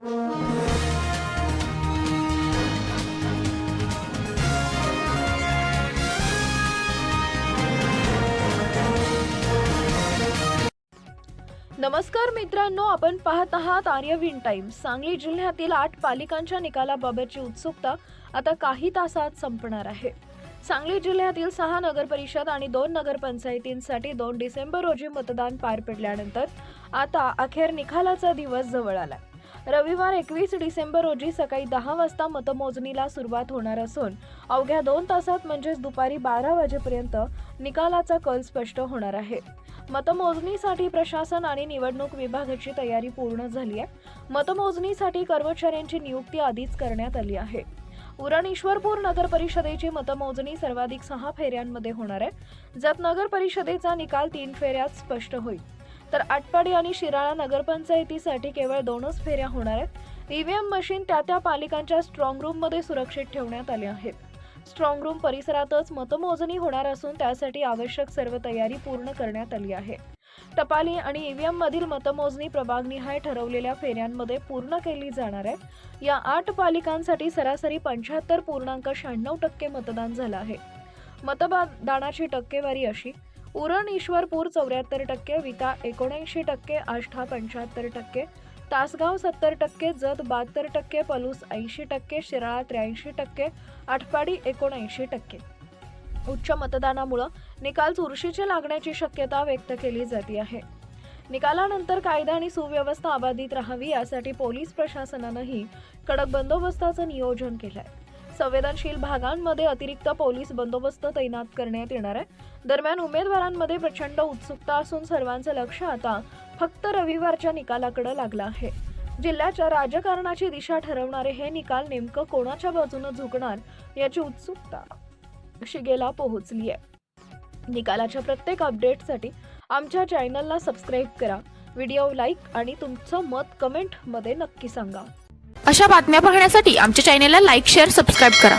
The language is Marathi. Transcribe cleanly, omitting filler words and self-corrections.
नमस्कार मित्रांनो, आपण पाहत आहात आर्यविन टाइम्स। सांगली जिल्ह्यातील 8 पालिकांच्या निकालाबाबतची उत्सुकता आता काही तासात संपणार आहे। सांगली जिल्ह्यातील 6 नगरपरिषद आणि 2 नगरपंचायतींसाठी 2 डिसेंबर रोजी मतदान पार पडल्यानंतर आता अखेर निकालाचा दिवस जवळ आला। रविवार 21 डिसेंबर रोजी सकाळी 10 वाजता मतमोजणीला सुरुवात होणार असून अवघ्या 2 तासात म्हणजेच दुपारी 12 वाजेपर्यंत निकालाचा कल स्पष्ट होणार आहे। मतमोजणीसाठी प्रशासन आणि निवडणूक विभागाची तयारी पूर्ण झाली आहे। मतमोजणीसाठी कर्मचाऱ्यांची नियुक्ती आधीच करण्यात आली आहे। उरण ईश्वरपूर नगर परिषदेची मतमोजणी सर्वाधिक 6 फेऱ्यांमध्ये होणार आहे, ज्यात नगर परिषदेचा निकाल 3 फेऱ्यात स्पष्ट होईल, तर आटपाडी आणि शिराळा नगरपंचायतीसाठी केवळ 2च फेऱ्या होणार आहेत। ईव्हीएम मशीन त्या पालिकांच्या स्ट्रॉंग रूम मध्ये सुरक्षित ठेवण्यात आले आहेत। स्ट्रॉंग रूम परिसरातच मतमोजणी होणार असून त्यासाठी आवश्यक सर्व तयारी पूर्ण करण्यात आली आहे। टपाली आणि ईव्हीएम मधील मतमोजणी प्रभागनिहाय ठरवलेल्या फेऱ्यांमध्ये पूर्ण केली जाणार आहे। या 8 पालिकांसाठी सरासरी 75.96% मतदान झालं आहे। मतदानाची टक्केवारी अशी: उरण ईश्वरपूर 74%, विटा 79%, आष्ठा 75%, तासगाव 70%, जत 72%, पलूस 80%, शिराळा 83%, आटपाडी 79%। उच्च मतदानामुळे निकाल चुरशीचे लागण्याची शक्यता व्यक्त केली जाते आहे। निकालानंतर कायदा आणि सुव्यवस्था अबाधित राहावी यासाठी पोलीस प्रशासनानेही कडक बंदोबस्ताचं नियोजन केलं आहे। संवेदनशील भागांमध्ये अतिरिक्त पोलीस बंदोबस्त तैनात करण्यात येणार आहे। दरम्यान उमेदवारांमध्ये प्रचंड उत्सुकता असून सर्वांचं लक्ष आता फक्त रविवारच्या निकालाकडे लागलं आहे। जिल्ह्याच्या राजकारणाची दिशा ठरवणारे हे निकाल नेमकं कोणाच्या बाजूने झुकणार याची उत्सुकता शिगेला पोहोचली आहे। निकालाच्या प्रत्येक अपडेटसाठी आमच्या चॅनलला सबस्क्राईब करा, व्हिडिओ लाईक आणि तुमचं मत कमेंट मध्ये नक्की सांगा। अशा बातम्या पाहण्यासाठी आमच्या चॅनलला लाईक, शेअर, सबस्क्राईब करा।